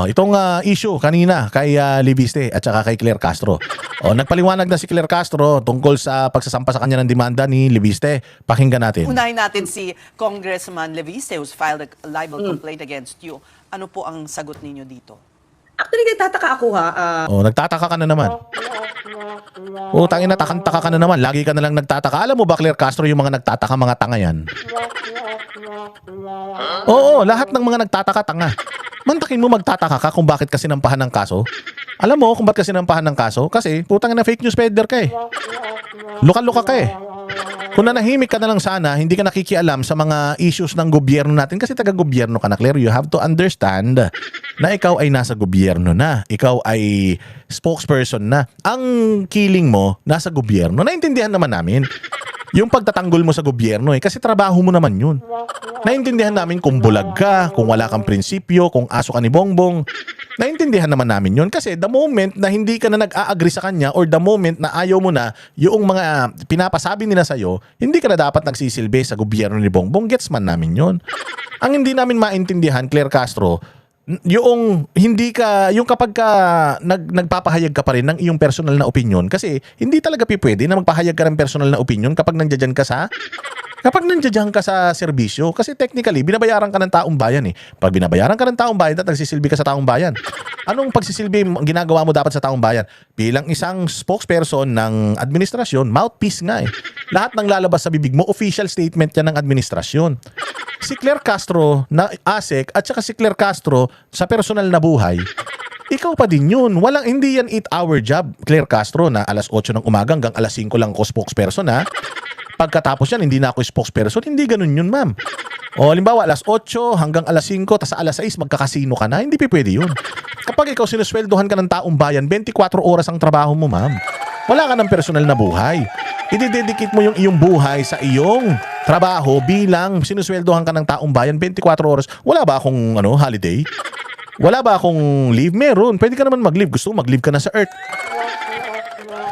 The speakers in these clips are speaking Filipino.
Itong issue kanina kay Libiste at saka kay Claire Castro. Nagpaliwanag na si Claire Castro tungkol sa pagsasampa sa kanya ng demanda ni Libiste. Pakinggan natin. Unahin natin si Congressman Leviste who's filed a libel complaint against you. Ano po ang sagot ninyo dito? Actually, nagtataka ako ha. Nagtataka ka na naman. Tangina, takang-taka ka na naman. Lagi ka na lang nagtataka. Alam mo ba, Claire Castro, yung mga nagtataka, mga tanga yan? Oo, lahat ng mga nagtataka, tanga. Mantakin mo magtataka ka kung bakit kasi sinampahan ng kaso. Alam mo kung bakit kasi sinampahan ng kaso? Kasi putang na fake news peddler ka eh. Luka-luka ka eh. Kung nanahimik ka na lang sana, hindi ka nakikialam sa mga issues ng gobyerno natin kasi taga-gobyerno ka na, Claire. You have to understand na ikaw ay nasa gobyerno na. Ikaw ay spokesperson na. Ang killing mo, nasa gobyerno. Naintindihan naman namin. Yung pagtatanggol mo sa gobyerno kasi trabaho mo naman yun. Naintindihan namin kung bulag ka, kung wala kang prinsipyo, kung aso ka ni Bongbong. Naintindihan naman namin yun kasi the moment na hindi ka na nag-a-agree sa kanya or the moment na ayaw mo na yung mga pinapasabi nila sa'yo, hindi ka na dapat nagsisilbi sa gobyerno ni Bongbong. Gets man namin yun. Ang hindi namin maintindihan, Claire Castro, yung hindi ka, yung kapag ka nagpapahayag ka pa rin ng iyong personal na opinion kasi hindi talaga pwede na magpahayag ka ng personal na opinion kapag nandiyan ka sa serbisyo kasi technically binabayaran ka ng taong bayan eh. Pag binabayaran ka ng taong bayan at nagsisilbi ka sa taong bayan, anong pagsisilbi ginagawa mo dapat sa taong bayan? Bilang isang spokesperson ng administrasyon, mouthpiece nga eh. Lahat ng lalabas sa bibig mo, official statement yan ng administrasyon. Si Claire Castro na ASEC at saka si Claire Castro sa personal na buhay, ikaw pa din yun. Hindi yan 8-hour job, Claire Castro, na alas 8 ng umaga hanggang alas 5 lang ako spokesperson ha. Pagkatapos yan, hindi na ako spokesperson. Hindi ganun yun, ma'am. Halimbawa, alas 8 hanggang alas 5, tas alas 6, magkakasino ka na. Hindi pwede yun. Kapag ikaw sinusweldohan ka ng taong bayan, 24 oras ang trabaho mo, ma'am. Wala ka ng personal na buhay. Idededicate mo yung iyong buhay sa iyong trabaho bilang sinusweldohan ka ng taong bayan 24 oras. Wala ba akong holiday? Wala ba akong leave? Meron. Pwede ka naman mag-leave. Gusto mo, mag-leave ka na sa earth.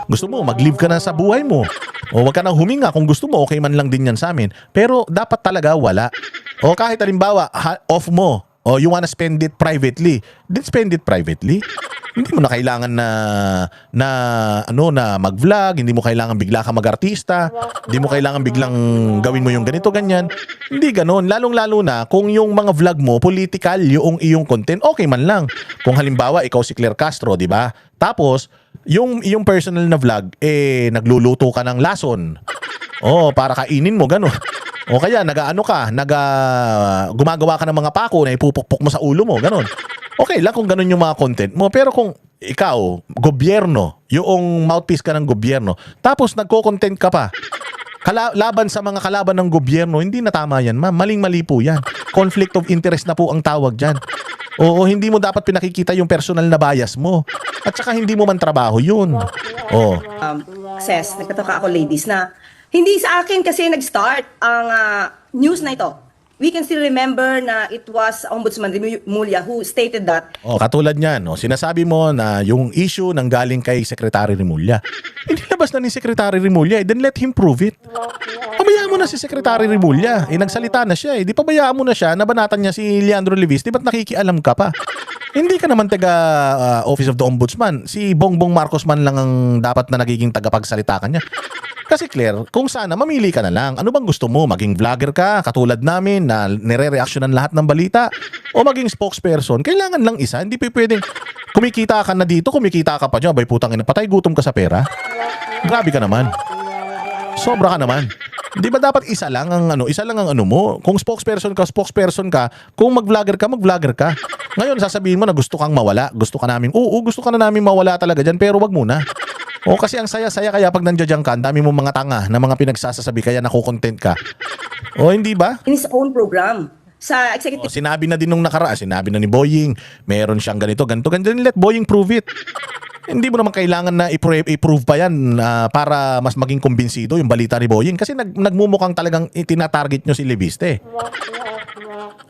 Gusto mo, mag-leave ka na sa buhay mo. O wag ka nang huminga. Kung gusto mo, okay man lang din yan sa amin. Pero dapat talaga wala. O kahit halimbawa, off mo. O you wanna spend it privately. Then spend it privately. Hindi mo na kailangan na mag-vlog, hindi mo kailangan bigla ka mag-artista, hindi mo kailangan biglang gawin mo yung ganito, ganyan. Hindi ganoon. Lalong-lalo na kung yung mga vlog mo, political yung iyong content, okay man lang. Kung halimbawa, ikaw si Claire Castro, di ba? Tapos, yung personal na vlog, nagluluto ka ng lason. Para kainin mo, gano'n. O kaya, gumagawa ka ng mga pako na ipupukpok mo sa ulo mo, gano'n. Okay lang kung ganun yung mga content mo. Pero kung ikaw, gobyerno, yung mouthpiece ka ng gobyerno, tapos nagko-content ka pa, laban sa mga kalaban ng gobyerno, hindi na tama yan, ma'am. Maling-mali po yan. Conflict of interest na po ang tawag dyan. Oo, hindi mo dapat pinakikita yung personal na bias mo. At saka hindi mo man trabaho yun. Nagtataka ako, ladies, na hindi sa akin kasi nag-start ang news na ito. We can still remember na it was Ombudsman Remulla who stated that. Katulad niyan, sinasabi mo na yung issue nang galing kay Secretary Remulla. Hindi labas na ni Secretary Remulla, then let him prove it. Pabayaan mo na si Secretary Remulla. Nagsalita na siya. Di pabayaan mo na siya, nabanatan niya si Leandro Leviste, ba't nakikialam ka pa? Hindi ka naman taga Office of the Ombudsman. Si Bongbong Marcos man lang ang dapat na nagiging tagapagsalita kanya. Kasi Claire, kung sana mamili ka na lang. Ano bang gusto mo? Maging vlogger ka, katulad namin na nire-reactionan lahat ng balita? O maging spokesperson? Kailangan lang isa. Hindi pwedeng kumikita ka na dito, kumikita ka pa dyan. Abay putang ina, patay gutom ka sa pera. Grabe ka naman. Sobra ka naman. Di ba dapat isa lang ang mo? Kung spokesperson ka. Kung mag-vlogger ka. Ngayon sasabihin mo na gusto kang mawala. Gusto ka na namin mawala talaga dyan, pero wag muna. Kasi ang saya-saya kaya pag nandiyan ka, ang dami mong mga tanga na mga pinagsasasabi kaya nakukontent ka. Hindi ba? In his own program. Sa executive. Sinabi na din nung nakaraan, sinabi na ni Boying, meron siyang ganito. Let Boying prove it. Hindi mo naman kailangan na i-prove pa yan para mas maging kumbinsido yung balita ni Boying. Kasi nagmumukhang talagang itinatarget nyo si Leviste.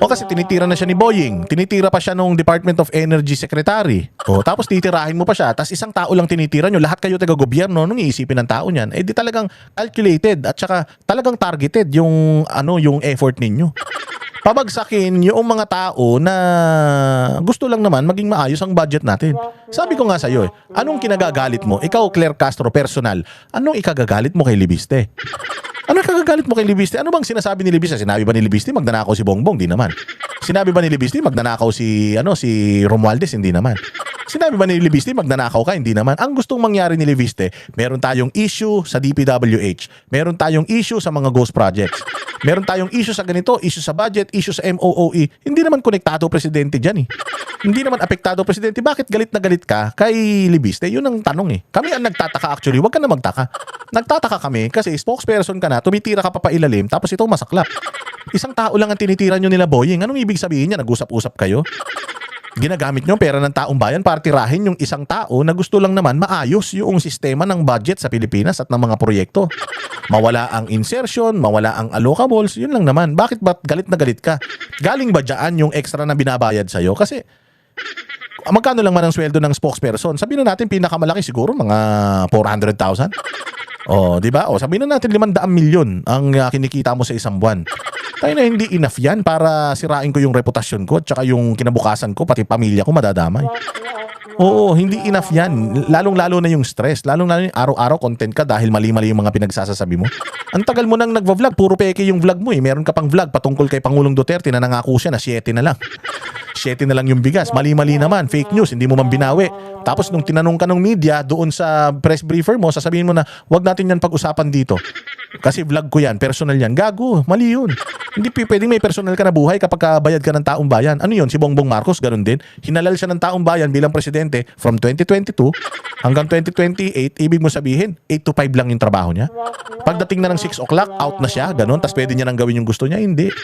O kasi tinitira na siya ni Boying, tinitira pa siya nung Department of Energy Secretary. O tapos titirahin mo pa siya, tapos isang tao lang tinitira nyo, lahat kayo taga-gobyerno, nung iisipin ng tao niyan, eh di talagang calculated at saka talagang targeted yung yung effort ninyo. Pabagsakin yung mga tao na gusto lang naman maging maayos ang budget natin. Sabi ko nga sa iyo, anong kinagagalit mo? Ikaw, Claire Castro, personal, anong ikagagalit mo kay Libiste? Ano kagagalit mo kay Libiste? Ano bang sinasabi ni Libiste? Sinabi ba ni Libiste magnanakaw si Bongbong? Di naman. Sinabi ba ni Libiste magnanakaw si Romualdez? Hindi naman. Sinabi ba ni Libiste magnanakaw ka? Hindi naman. Ang gustong mangyari ni Libiste, meron tayong issue sa DPWH. Meron tayong issue sa mga ghost projects. Meron tayong issue sa ganito, issue sa budget, issue sa MOOE. Hindi naman konektado presidente dyan eh. Hindi naman apektado presidente. Bakit galit na galit ka kay Libiste? Yun ang tanong eh. Kami ang nagtataka actually. Huwag ka na magtaka. Nagtataka kami kasi spokesperson ka na, tumitira ka pa pailalim, tapos ito masaklap. Isang tao lang ang tinitira nyo nila Boying. Anong ibig sabihin niya? Nag-usap-usap kayo? Ginagamit nyo pera ng taong bayan para tirahin yung isang tao na gusto lang naman maayos yung sistema ng budget sa Pilipinas at ng mga proyekto. Mawala ang insertion, mawala ang allocables, yun lang naman. Bakit ba galit na galit ka? Galing ba dyan yung extra na binabayad sa'yo? Kasi magkano lang man ang sweldo ng spokesperson? Sabihin na natin pinakamalaki siguro mga 400,000. Oh, di ba? O sabihin na natin 500 milyon ang kinikita mo sa isang buwan. Tayo na hindi enough yan para sirain ko yung reputasyon ko at saka yung kinabukasan ko, pati pamilya ko madadamay. Oo, hindi enough yan. Lalong-lalo na yung stress. Lalong-lalo yung araw-araw content ka dahil mali-mali yung mga pinagsasasabi mo. Ang tagal mo nang nagva-vlog, puro peke yung vlog mo eh. Meron ka pang vlog patungkol kay Pangulong Duterte na nangako siya na 7 na lang. 7 na lang yung bigas. Mali-mali naman. Fake news. Hindi mo man binawi. Tapos nung tinanong ka ng media doon sa press briefer mo, sasabihin mo na wag natin yan pag-usapan dito. Kasi vlog ko yan. Personal yan. Gago. Mali yun. Hindi pwedeng may personal ka na buhay kapag bayad ka ng taong bayan. Ano yun? Si Bongbong Marcos, ganun din. Hinalal siya ng taong bayan bilang presidente from 2022 hanggang 2028. Ibig mo sabihin, 8 to 5 lang yung trabaho niya. Pagdating na ng 6 o'clock, out na siya. Ganun. Tapos pwede niya nang gawin yung gusto niya. Hindi.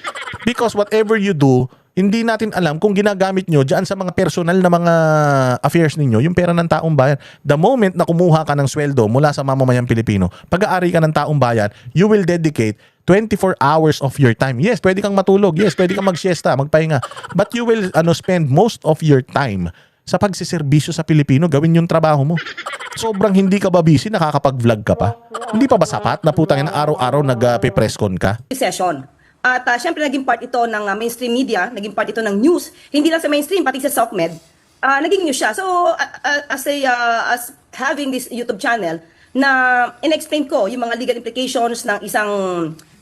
Because whatever you do, hindi natin alam kung ginagamit nyo dyan sa mga personal na mga affairs ninyo, yung pera ng taong bayan. The moment na kumuha ka ng sweldo mula sa mamamayang Pilipino, pag-aari ka ng taong bayan, you will dedicate 24 hours of your time. Yes, pwede kang matulog. Yes, pwede kang mag-siesta, magpahinga. But you will spend most of your time sa pagsiservisyo sa Pilipino, gawin yung trabaho mo. Sobrang hindi ka ba busy, nakakapag-vlog ka pa? Hindi pa ba sapat na putangin na araw-araw nag-presscon ka? Session. At syempre naging part ito ng mainstream media, naging part ito ng news, hindi lang sa mainstream, pati sa SOCMED, naging news siya. So, as having this YouTube channel, na in-explain ko yung mga legal implications ng isang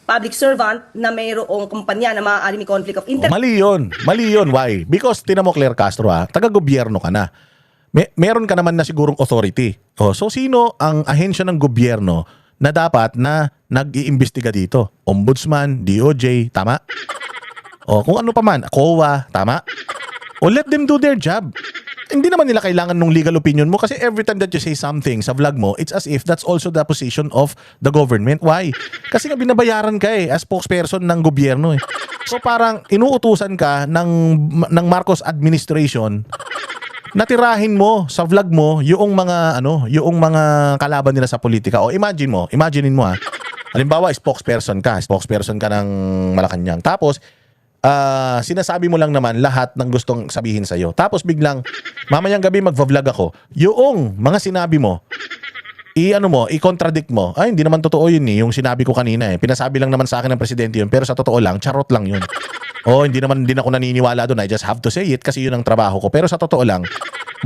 public servant na mayroong kumpanya na maaari may conflict of interest. Mali yun. Mali yun. Why? Because, tinan mo Claire Castro taga-gobyerno ka na. Meron ka naman na sigurong authority. So, sino ang ahensya ng gobyerno na dapat na nag-iimbestiga dito? Ombudsman, DOJ, tama? O kung ano pa man, COA, tama? O let them do their job. Hindi naman nila kailangan ng legal opinion mo kasi every time that you say something sa vlog mo, it's as if that's also the position of the government. Why? Kasi nga binabayaran ka as spokesperson ng gobyerno eh. So parang inuutusan ka ng Marcos administration, natirahin mo sa vlog mo yung mga yung mga kalaban nila sa politika. O imaginein mo halimbawa spokesperson ka ng Malacanang. Tapos sinasabi mo lang naman lahat ng gustong sabihin sa'yo. Tapos biglang mamayang gabi magva-vlog ako. Yung mga sinabi mo, i-contradict mo. Ay, hindi naman totoo yun yung sinabi ko kanina Pinasabi lang naman sa akin ng presidente yun, pero sa totoo lang, charot lang yun. Hindi ako naniniwala doon. I just have to say it kasi yun ang trabaho ko. Pero sa totoo lang,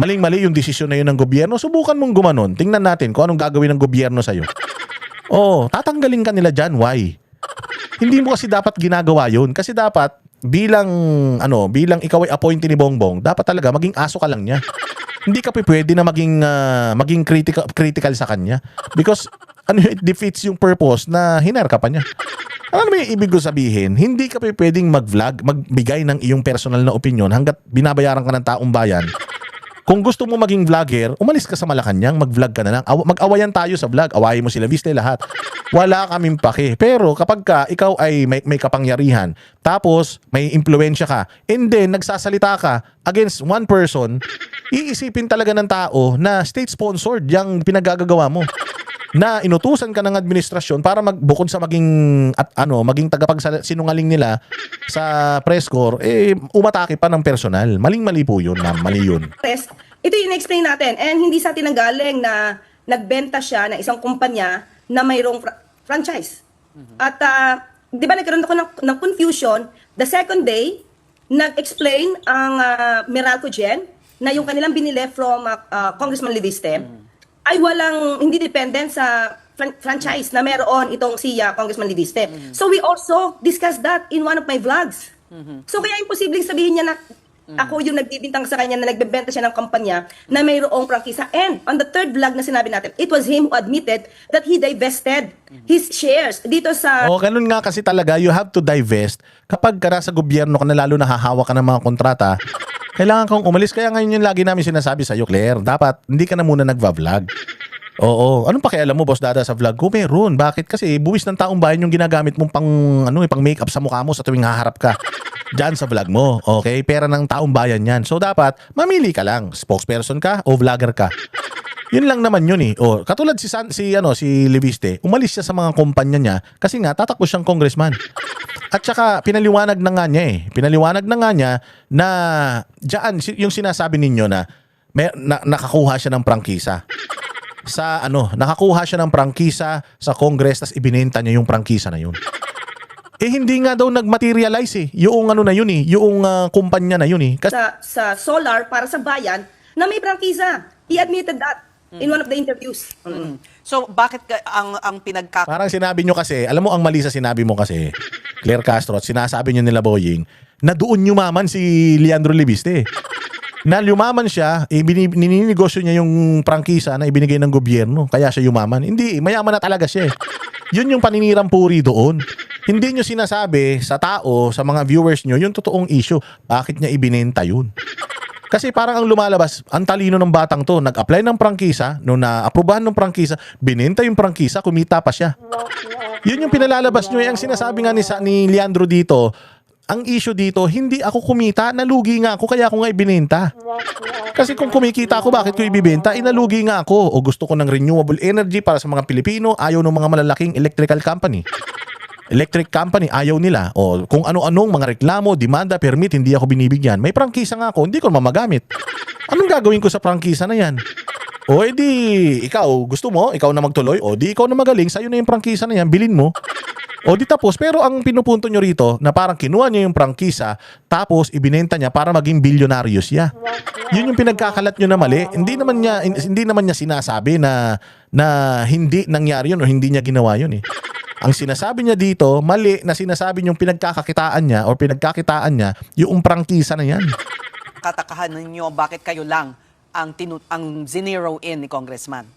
maling-mali yung desisyon na yun ng gobyerno. Subukan mong gumanon. Tingnan natin kung anong gagawin ng gobyerno sa'yo. Tatanggalin ka nila dyan. Why? Hindi mo kasi dapat ginagawa yun. Kasi dapat, bilang ikaw ay appointee ni Bongbong, dapat talaga maging aso ka lang niya. Hindi ka pwede na maging critical sa kanya. Because, it defeats yung purpose na hinar ka pa niya. Ano naman yung ibig ko sabihin? Hindi ka pwedeng mag-vlog, magbigay ng iyong personal na opinion hanggat binabayaran ka ng taong bayan. Kung gusto mo maging vlogger, umalis ka sa Malacanang, mag-vlog ka na lang. Mag-awayan tayo sa vlog. Awayin mo sila, Viste, lahat. Wala kaming pake. Pero kapag ikaw ay may kapangyarihan, tapos may impluensya ka, and then nagsasalita ka against one person, iisipin talaga ng tao na state-sponsored yung pinagagagawa mo. na inutusan ka ng administrasyon para bukod sa maging tagapagsinungaling nila sa press corps, umatake pa ng personal. Maling-mali po yun, ma'am. Mali yun. Ito yung explain natin. And hindi sa atin nanggaling na nagbenta siya ng isang kumpanya na mayroong franchise. At di ba nagkaroon ako ng confusion, the second day, nag-explain ang Meralco Gen na yung kanilang binili from Congressman Leviste ay hindi dependent sa franchise na meron itong si Congressman Leviste. So we also discussed that in one of my vlogs. So kaya imposibleng sabihin niya na ako yung nagbibintang sa kanya na nagbebenta siya ng kampanya na mayroong prangkisa. And on the third vlog na sinabi natin, it was him who admitted that he divested his shares dito sa... Ganun nga kasi talaga, you have to divest. Kapag ka nasa gobyerno ka na, lalo na hahawak ka ng mga kontrata, kailangan kang umalis. Kaya ngayon yung lagi namin sinasabi sa'yo, Claire, dapat hindi ka na muna nagva-vlog. Oo. Anong pakialam mo, Boss Dada, sa vlog ko? Meron. Bakit? Kasi buwis ng taong bayan yung ginagamit mong pang makeup sa mukha mo sa tuwing haharap ka diyan sa vlog mo. Okay? Pera ng taong bayan yan. So dapat, mamili ka lang. Spokesperson ka o vlogger ka. Yun lang naman yun eh. Katulad si Leviste, umalis siya sa mga kumpanya niya kasi nga tatakbo siyang congressman. At saka pinaliwanag na nga niya na diyan yung sinasabi ninyo na nakakuha siya ng prangkisa. Nakakuha siya ng prangkisa sa Congress tas ibinenta niya yung prangkisa na yun. Hindi nga daw nagmaterialize yung yung kumpanya na yun Kasi sa solar para sa bayan na may prangkisa. He admitted that in one of the interviews. So bakit ang parang sinabi nyo kasi, alam mo ang mali sa sinabi mo kasi, Claire Castro, at sinasabi nyo nila Boying, na doon yumaman si Leandro Leviste. Na yumaman siya, nininegosyo niya yung prangkisa na ibinigay ng gobyerno, kaya siya yumaman. Hindi, mayaman na talaga siya. Yun yung paninirang puri doon. Hindi nyo sinasabi sa tao, sa mga viewers nyo, yung totoong issue. Bakit niya ibinenta yun? Kasi parang ang lumalabas, ang talino ng batang to, nag-apply ng prangkisa, nung na-aprobahan ng prangkisa, binenta yung prangkisa, kumita pa siya. Yun yung pinalalabas nyo. Ang sinasabi nga ni Leandro dito, ang issue dito, hindi ako kumita, nalugi nga ako, kaya ako nga ibinenta. Kasi kung kumikita ako, bakit ko ibibenta? Nalugi nga ako. O gusto ko ng renewable energy para sa mga Pilipino, ayaw ng mga malalaking electric company, ayaw nila. O kung ano-anong mga reklamo, demanda, permit, hindi ako binibigyan. May prangkisa nga ako, hindi ko mamagamit. Anong gagawin ko sa prangkisa na yan? O edi, ikaw, gusto mo? Ikaw na magtuloy? O di ikaw na magaling, sa'yo na yung prangkisa na yan, bilhin mo. O di tapos, pero ang pinupunto nyo rito, na parang kinuha niya yung prangkisa, tapos ibinenta niya para maging bilyonaryo siya. Yun yung pinagkakalat nyo na mali. Hindi naman niya sinasabi na hindi nangyari yun o hindi niya ginawa yun Ang sinasabi niya dito, mali na sinasabi niyong pinagkakakitaan niya yung prangkisa na yan. Katakahan ninyo bakit kayo lang ang zinero in ni Congressman?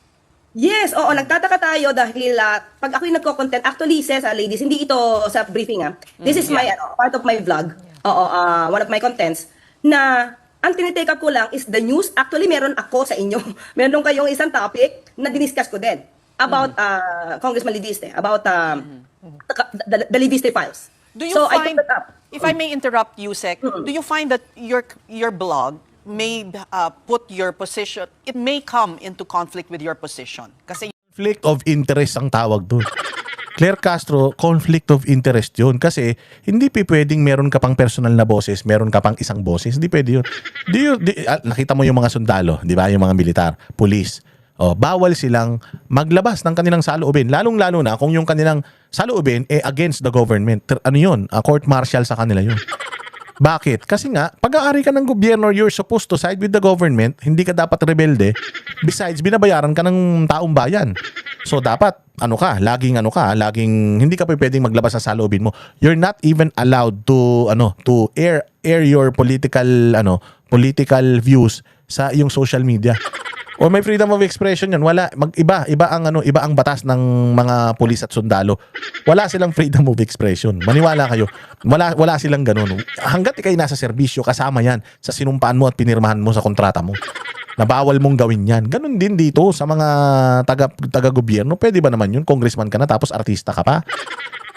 Yes, oo, nagtataka tayo dahil pag ako'y nagko-content, actually, ladies, hindi ito sa briefing This is my part of my vlog. Oo, one of my contents na ang tinitake up ko lang is the news. Actually, meron ako sa inyo. Meron kayong isang topic na diniscuss ko din about Congressman Leviste, about the Leviste files. Do you I find, took that up. if I may interrupt you, Sec, do you find that your blog may put your position, it may come into conflict with your position? Kasi Conflict of interest ang tawag doon. Claire Castro, conflict of interest yun. Kasi hindi pwedeng meron ka pang personal na boses, meron ka pang isang boses. Hindi pwede yun. Nakita mo yung mga sundalo, di ba? Yung mga militar, police. Bawal silang maglabas ng kanilang saloobin. Lalong-lalo na kung yung kanilang saloobin against the government. Ano yun? Court martial sa kanila yun. Bakit? Kasi nga, pag-aari ka ng gobyerno, you're supposed to side with the government. Hindi ka dapat rebelde. Besides, binabayaran ka ng taong bayan. So dapat, laging hindi ka pwedeng maglabas sa saloobin mo. You're not even allowed to air your political views sa iyong social media. O may freedom of expression yan. Wala, iba ang batas ng mga pulis at sundalo. Wala silang freedom of expression. Maniwala kayo. Wala silang ganun. Hanggat ikay nasa serbisyo, kasama yan sa sinumpaan mo at pinirmahan mo sa kontrata mo. Nabawal mong gawin yan. Ganun din dito sa mga taga-gobyerno. Pwede ba naman yun? Congressman ka na tapos artista ka pa?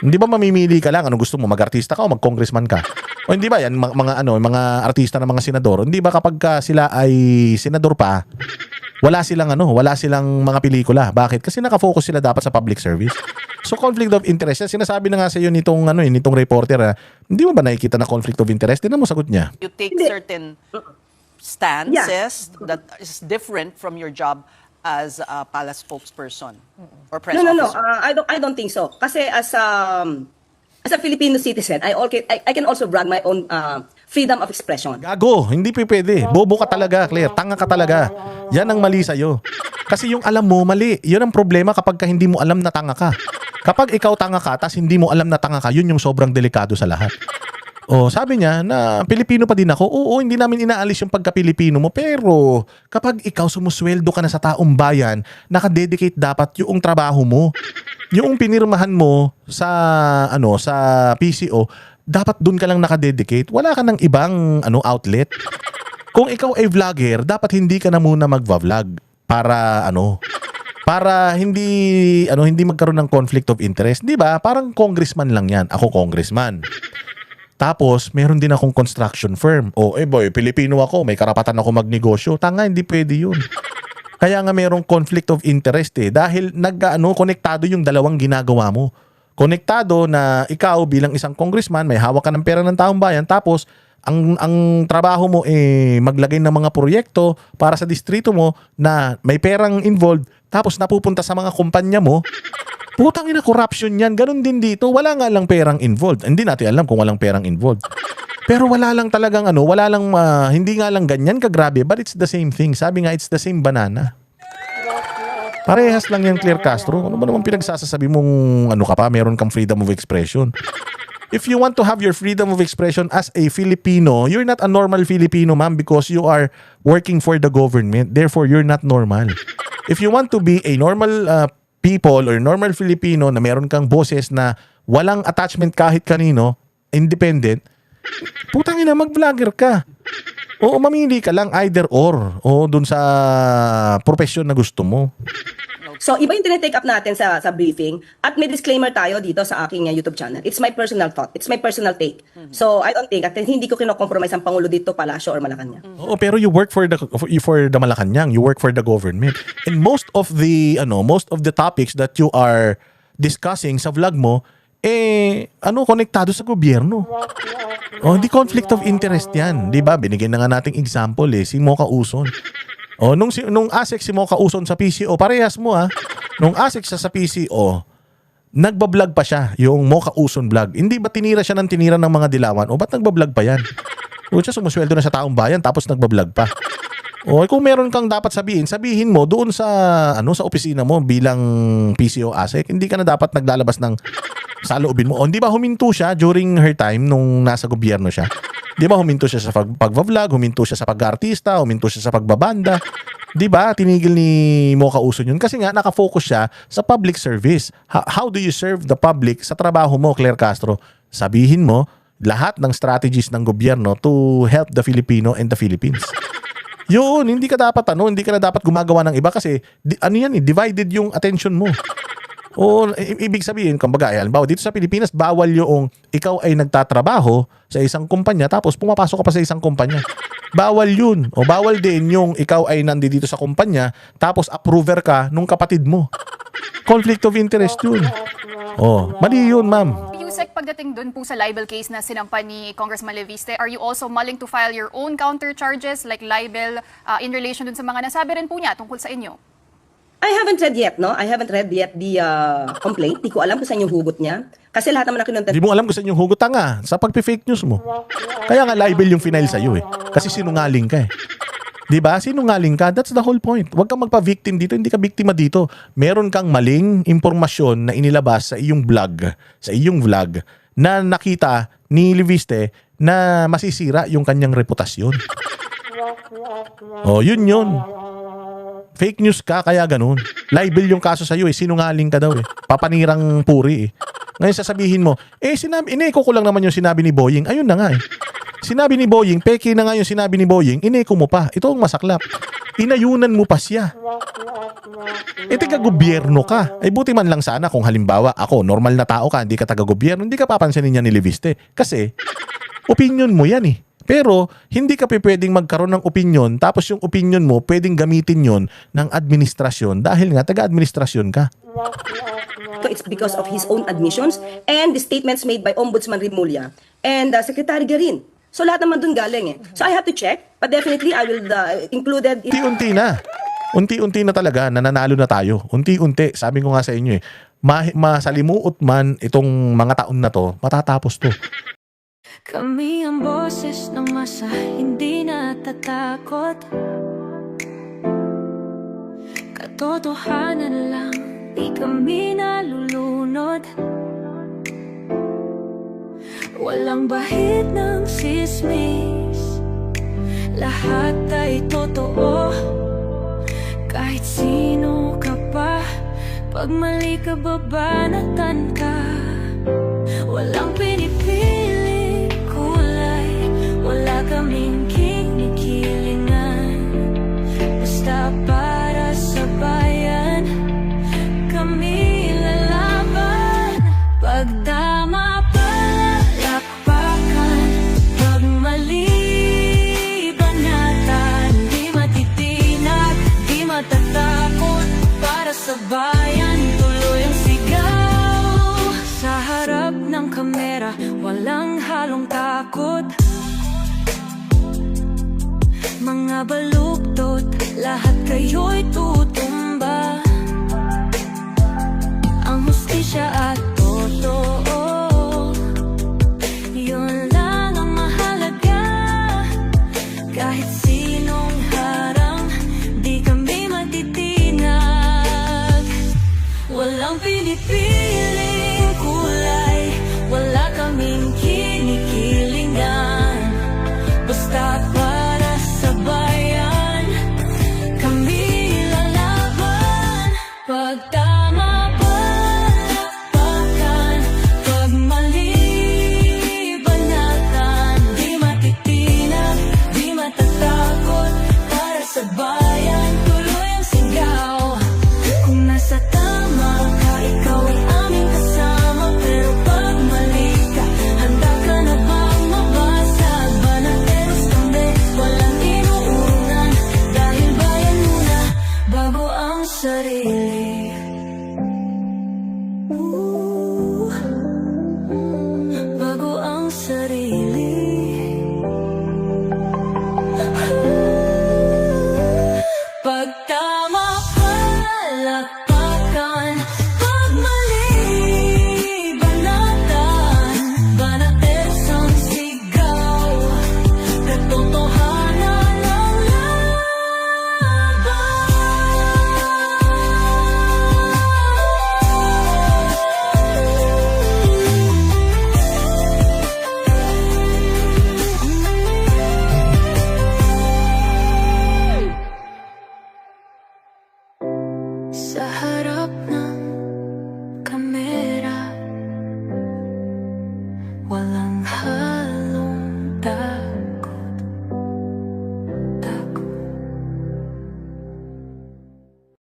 Hindi ba mamimili ka lang? Ano gusto mo? Mag-artista ka o mag-congressman ka? O hindi ba yan? Mga artista na mga senador. Hindi ba kapag sila ay senador pa, wala silang mga pelikula. Bakit? Kasi nakafocus sila dapat sa public service. So conflict of interest, sinasabi na nga sa iyo nitong reporter, hindi mo ba nakikita na conflict of interest? Tingnan mo sagot niya. You take Hindi. certain stances that is different from your job as a palace spokesperson or press No. officer. I don't think so. Kasi as a Filipino citizen, I can also brand my own freedom of expression. Gago, hindi pwede. Bobo ka talaga, Claire. Tanga ka talaga. Yan ang mali sa'yo. Kasi yung alam mo, mali. Yun ang problema kapag ka hindi mo alam na tanga ka. Kapag ikaw tanga ka, tas hindi mo alam na tanga ka, yun yung sobrang delikado sa lahat. Oh, sabi niya na Pilipino pa din ako. Oo, hindi namin inaalis yung pagka-Pilipino mo. Pero kapag ikaw sumusweldo ka na sa taong bayan, nakadedicate dapat yung trabaho mo. Yung pinirmahan mo sa PCO, dapat dun ka lang nakadedicate. Wala ka ng ibang outlet. Kung ikaw ay vlogger, dapat hindi ka na muna magva-vlog para hindi magkaroon ng conflict of interest. 'Di ba? Parang congressman lang 'yan. Ako congressman. Tapos, meron din akong construction firm. Boy, Pilipino ako, may karapatan ako magnegosyo. Tanga, hindi pwede 'yun. Kaya nga merong conflict of interest dahil konektado yung dalawang ginagawa mo. Konektado na ikaw bilang isang congressman, may hawak ka ng pera ng taong bayan, tapos ang trabaho mo maglagay ng mga proyekto para sa distrito mo na may perang involved, tapos napupunta sa mga kumpanya mo. Putang ina, corruption yan. Ganun din dito. Wala nga lang perang involved. Hindi natin alam kung walang perang involved. Pero wala lang talagang hindi nga lang ganyan kagrabe, but it's the same thing. Sabi nga, it's the same banana. Parehas lang yan, Claire Castro. Ano ba naman pinagsasasabi mong meron kang freedom of expression? If you want to have your freedom of expression as a Filipino, you're not a normal Filipino, ma'am, because you are working for the government. Therefore, you're not normal. If you want to be a normal people or normal Filipino na meron kang boses na walang attachment kahit kanino, independent, putang ina, mag-vlogger ka. Oo, mamili ka lang either or. O dun sa profession na gusto mo. So, iba yung tinitake up natin sa briefing. At may disclaimer tayo dito sa aking YouTube channel. It's my personal thought. It's my personal take. So, I don't think, at hindi ko kino-compromise ang Pangulo dito, Palacio or Malacanang. Oo, pero you work for the Malacanang, you work for the government. And most of the topics that you are discussing sa vlog mo konektado sa gobyerno. Hindi conflict of interest 'yan, 'di ba? Binigyan na nga nating example si Mocha Uson. Nung ASEC si Mocha Uson sa PCO, parehas mo Nung ASEC siya sa PCO, nagbablog pa siya, yung Mocha Uson vlog. Hindi ba tinira siya ng tinira ng mga dilawan? Ba't nagbablog pa yan? Siya sumusweldo na sa taong bayan tapos nagbablog pa. Kung meron kang dapat sabihin mo doon sa sa opisina mo bilang PCO ASEC, hindi ka na dapat naglalabas ng saloobin mo. Hindi ba huminto siya during her time nung nasa gobyerno siya? Di ba huminto siya sa pagva-vlog, huminto siya sa pag-artista, huminto siya sa pagbabanda? Di ba tinigil ni Mocha Uson yun? Kasi nga nakafocus siya sa public service. How do you serve the public sa trabaho mo, Claire Castro? Sabihin mo lahat ng strategies ng gobyerno to help the Filipino and the Philippines. Yun, hindi ka na dapat gumagawa ng iba kasi divided yung attention mo. Ibig sabihin, kumbaga, halimbawa dito sa Pilipinas, bawal yung ikaw ay nagtatrabaho sa isang kumpanya tapos pumapasok ka pa sa isang kumpanya. Bawal yun. Bawal din yung ikaw ay nandito sa kumpanya tapos approver ka nung kapatid mo. Conflict of interest yun. Mali yun, ma'am. Yusek, pagdating dun po sa libel case na sinampa ni Congressman Leviste, are you also mulling to file your own counter charges like libel in relation dun sa mga nasabi rin po niya tungkol sa inyo? I haven't read yet, no? I haven't read yet the complaint. Di ko alam kung saan yung hugot niya. Kasi lahat naman na kinontent. Hindi mo alam kung saan yung hugot, tanga. Sa pagpi-fake news mo. Kaya nga libel yung final sa'yo Kasi sinungaling ka Di ba? Sinungaling ka. That's the whole point. Huwag kang magpa-victim dito. Hindi ka biktima dito. Meron kang maling impormasyon na inilabas sa iyong vlog na nakita ni Leviste na masisira yung kanyang reputasyon. Yun. Fake news ka, kaya ganun. Libel yung kaso sa'yo sinungaling ka daw Papanirang puri Ngayon sasabihin mo, ineko ko lang naman yung sinabi ni Boying. Ayun na nga Sinabi ni Boying, peke na nga yung sinabi ni Boying, ineko mo pa. Ito ang masaklap. Inayunan mo pa siya. Taga-gobyerno ka. Buti man lang sana kung halimbawa ako, normal na tao ka, hindi ka taga-gobyerno, hindi ka papansinin niya ni Leviste. Kasi, opinion mo yan Pero hindi ka pwedeng magkaroon ng opinion tapos yung opinion mo pwedeng gamitin yon ng administrasyon dahil nga taga-administrasyon ka. So it's because of his own admissions and the statements made by Ombudsman Rimulya and Secretary Garin. So lahat naman dun galing eh. So I have to check, but definitely I will included in... Unti-unti na. Unti-unti na talaga, nananalo na tayo. Unti-unti, sabi ko nga sa inyo eh, masalimuot man itong mga taon na to, matatapos to. Kami ang boses ng masa, hindi natatakot. Katotohanan lang, di kami nalulunod. Walang bahid ng sismis, lahat ay totoo. Kahit sino ka pa, pag mali ka babanatan ka. Walang pinipili kulay, wala kaming kinikilingan. Basta para sa bayan, kami lalaban. Pag tama palakpakan, pag mali banatan. Di matitinag, di matatakot, para sa bayan tuloy ang sigaw. Sa harap ng kamera, walang halong takot. Mga baluktot, lahat kayo'y tutumba. Ang hustisya at totoo, yun lang ang mahalaga. Kahit sinong harang, di kami matitinag. Walang pinipiling kulay, wala kaming kinikilingan. Basta para sa bayan, kami lalaban. Pag tama palakpakan, pag mali banatan. Di matitinag, di matatakot, para sa bayan.